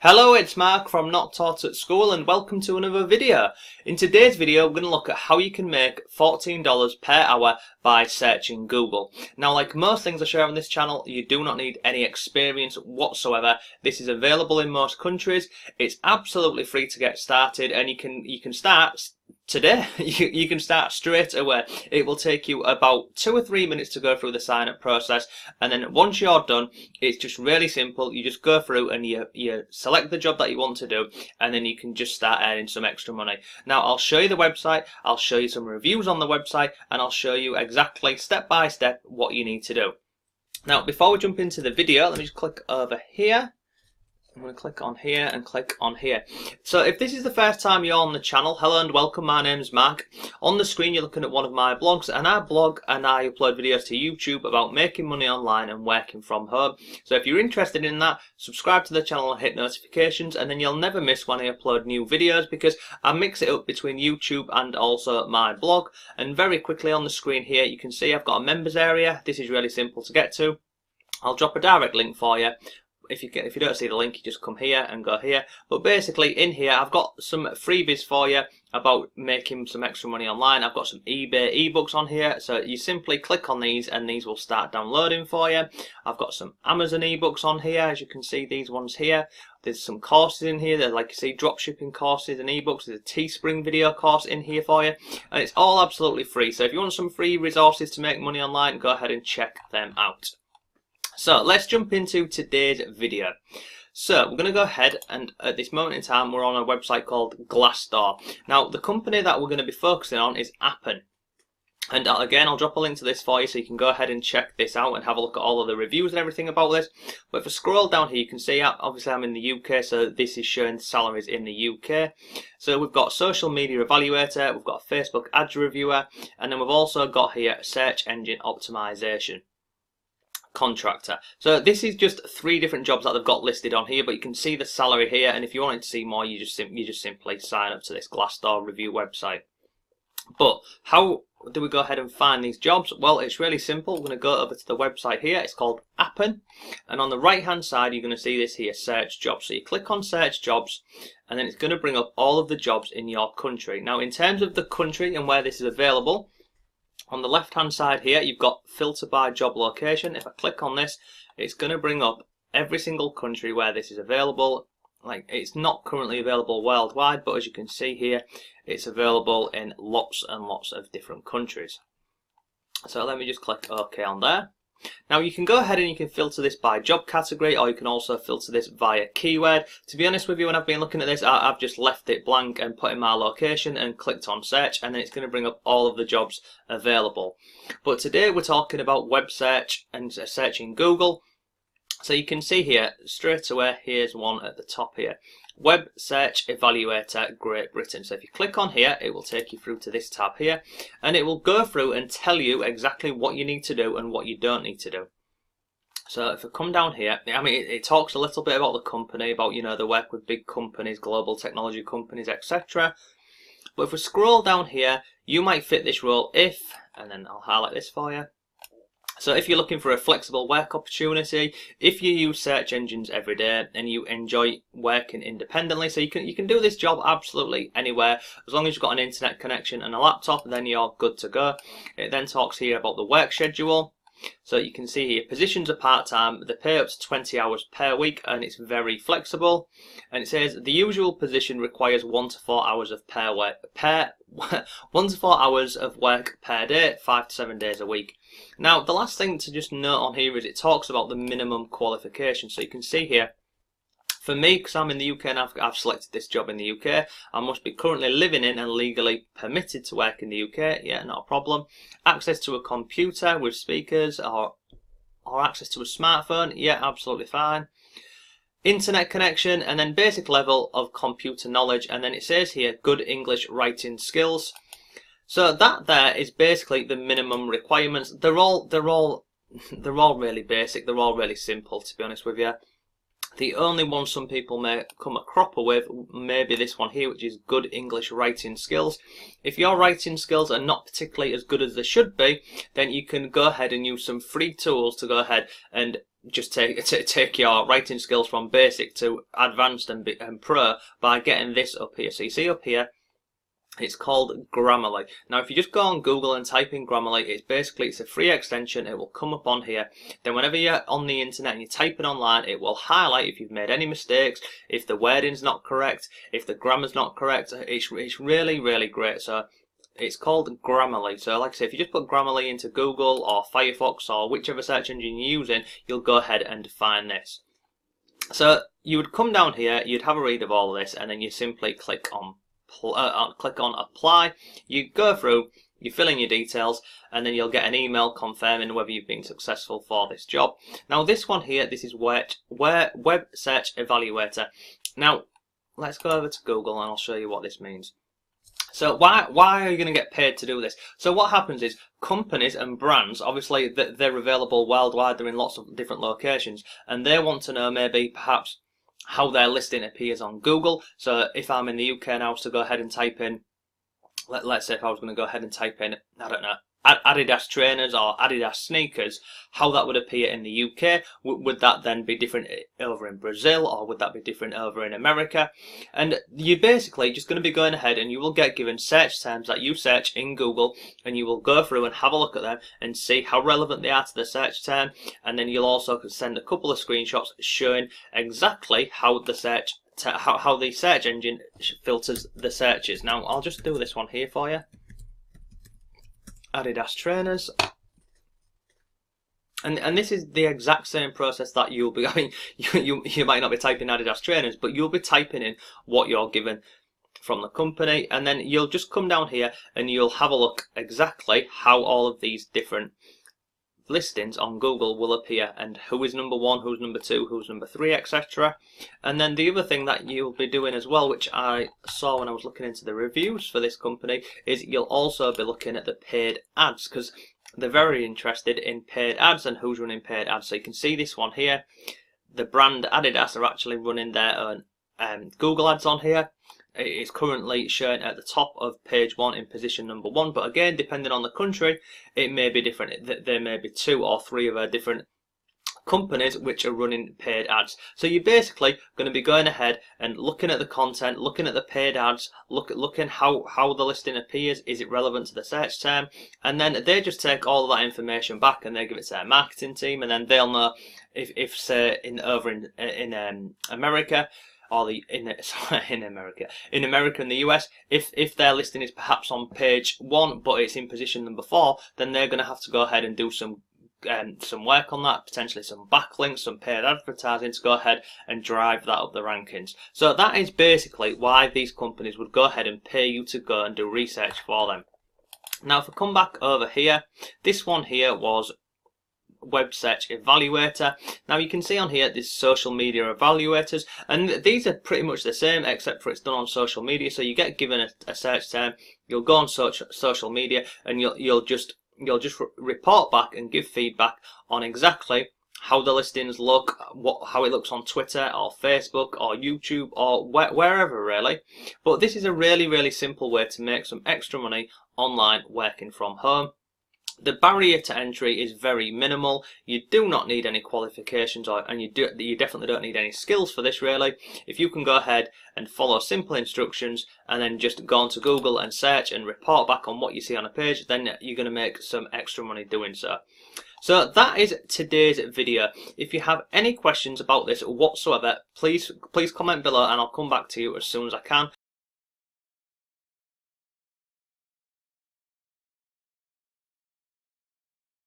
Hello, it's Mark from Not Taught at School and welcome to another video. In today's video we're going to look at how you can make $14 per hour by searching Google. Now, like most things I share on this channel, you do not need any experience whatsoever. This is available in most countries. It's absolutely free to get started and you can start today. You can start straight away. It will take you about 2 or 3 minutes to go through the sign up process, and then once you're done, it's just really simple. You just go through and you select the job that you want to do, and then you can just start earning some extra money. Now I'll show you the website, I'll show you some reviews on the website, and I'll show you exactly step by step what you need to do. Now before we jump into the video, let me just click over here. I'm going to click on here and click on here. So if this is the first time you're on the channel, hello and welcome, my name's Mark. On the screen you're looking at one of my blogs, and I blog and I upload videos to YouTube about making money online and working from home. So if you're interested in that, subscribe to the channel and hit notifications, and then you'll never miss when I upload new videos, because I mix it up between YouTube and also my blog. And very quickly on the screen here you can see I've got a members area. This is really simple to get to. I'll drop a direct link for you. If you don't see the link, you just come here and go here. But basically in here I've got some freebies for you about making some extra money online. I've got some eBay ebooks on here, so you simply click on these and these will start downloading for you. I've got some Amazon ebooks on here, as you can see, these ones here. There's some courses in here, they're, like you see, dropshipping courses and ebooks. There's a Teespring video course in here for you, and it's all absolutely free. So if you want some free resources to make money online, go ahead and check them out. So let's jump into today's video. So we're going to go ahead, and at this moment in time we're on a website called Glassdoor. Now the company that we're going to be focusing on is Appen. And again, I'll drop a link to this for you so you can go ahead and check this out and have a look at all of the reviews and everything about this. But if I scroll down here, you can see, obviously I'm in the UK, so this is showing salaries in the UK. So we've got social media evaluator, we've got a Facebook ads reviewer, and then we've also got here search engine optimization contractor. So this is just 3 different jobs that they've got listed on here, but you can see the salary here, and if you wanted to see more, you just simply sign up to this Glassdoor review website. But how do we go ahead and find these jobs? Well, it's really simple. We're going to go over to the website here. It's called Appen, and on the right hand side you're going to see this here, search jobs. So you click on search jobs, and then it's going to bring up all of the jobs in your country. Now in terms of the country and where this is available, on the left hand side here you've got filter by job location. If I click on this, it's going to bring up every single country where this is available. Like, it's not currently available worldwide, but as you can see here, it's available in lots and lots of different countries. So let me just click OK on there. Now you can go ahead and you can filter this by job category, or you can also filter this via keyword. To be honest with you, when I've been looking at this, I've just left it blank and put in my location and clicked on search, and then it's going to bring up all of the jobs available. But today we're talking about web search and searching Google. So you can see here straight away, here's one at the top here, Web Search Evaluator Great Britain. So if you click on here, it will take you through to this tab here, and it will go through and tell you exactly what you need to do and what you don't need to do. So if I come down here, I mean, it talks a little bit about the company, about, you know, they work with big companies, global technology companies, etc. But if we scroll down here, you might fit this role if, and then I'll highlight this for you. So if you're looking for a flexible work opportunity, if you use search engines every day and you enjoy working independently, so you can do this job absolutely anywhere, as long as you've got an internet connection and a laptop, then you're good to go. It then talks here about the work schedule. So you can see here, positions are part-time, they pay up to 20 hours per week, and it's very flexible. And it says the usual position requires 1 to 4 hours of 1 to 4 hours of work per day, 5 to 7 days a week. Now the last thing to just note on here is it talks about the minimum qualification. So you can see here, for me, because I'm in the UK and I've selected this job in the UK, I must be currently living in and legally permitted to work in the UK. Yeah, not a problem. Access to a computer with speakers or access to a smartphone. Yeah, absolutely fine. Internet connection, and then basic level of computer knowledge, and then it says here good English writing skills. So that there is basically the minimum requirements. They're all really basic. They're all really simple, to be honest with you. The only one some people may come a cropper with may be this one here, which is good English writing skills. If your writing skills are not particularly as good as they should be, then you can go ahead and use some free tools to go ahead and just take your writing skills from basic to advanced and pro by getting this up here. So you see up here, it's called Grammarly. Now if you just go on Google and type in Grammarly, it's a free extension. It will come up on here. Then whenever you're on the internet and you type it online, it will highlight if you've made any mistakes, if the wording's not correct, if the grammar's not correct. It's really great. So it's called Grammarly. So like I say, if you just put Grammarly into Google or Firefox or whichever search engine you're using, you'll go ahead and find this. So you would come down here, you'd have a read of all of this, and then you simply click on apply. You go through, you fill in your details, and then you'll get an email confirming whether you've been successful for this job. Now this one here, this is Web Search Evaluator. Now let's go over to Google and I'll show you what this means. So why are you going to get paid to do this? So what happens is companies and brands, obviously they're available worldwide, they're in lots of different locations, and they want to know maybe perhaps how their listing appears on Google. So if I'm in the UK now, to go ahead and type in, let's say if I was going to go ahead and type in, I don't know, Adidas trainers or Adidas sneakers, how that would appear in the UK. Would that then be different over in Brazil, or would that be different over in America? And you're basically just going to be going ahead and you will get given search terms that you search in Google, and you will go through and have a look at them and see how relevant they are to the search term. And then you'll also send a couple of screenshots showing exactly how the search engine filters the searches. Now I'll just do this one here for you. Adidas trainers, and this is the exact same process that you'll be. I mean, you might not be typing Adidas trainers, but you'll be typing in what you're given from the company, and then you'll just come down here and you'll have a look exactly how all of these different listings on Google will appear, and who is number 1, who's number 2, who's number 3, etc. And then the other thing that you'll be doing as well, which I saw when I was looking into the reviews for this company, is you'll also be looking at the paid ads, because they're very interested in paid ads and who's running paid ads. So you can see this one here, the brand Adidas are actually running their own Google ads on here. It's currently showing at the top of page 1 in position number 1, but again, depending on the country, it may be different. There may be 2 or 3 of our different companies which are running paid ads. So you're basically going to be going ahead and looking at the content, looking at the paid ads, looking how the listing appears, is it relevant to the search term, and then they just take all of that information back and they give it to their marketing team, and then they'll know if say in America, or in America and the US, if their listing is perhaps on page 1 but it's in position number 4, then they're going to have to go ahead and do some work on that, potentially some backlinks, some paid advertising to go ahead and drive that up the rankings. So that is basically why these companies would go ahead and pay you to go and do research for them. Now if I come back over here, this one here was Web Search Evaluator. Now you can see on here this social media evaluators, and these are pretty much the same except for it's done on social media. So you get given a search term, you'll go on social media, and you'll just report back and give feedback on exactly how the listings look, how it looks on Twitter or Facebook or YouTube or wherever really. But this is a really simple way to make some extra money online working from home. The barrier to entry is very minimal. You do not need any qualifications, and you definitely don't need any skills for this really. If you can go ahead and follow simple instructions and then just go onto Google and search and report back on what you see on a page, then you're going to make some extra money doing so. So that is today's video. If you have any questions about this whatsoever, please comment below and I'll come back to you as soon as I can.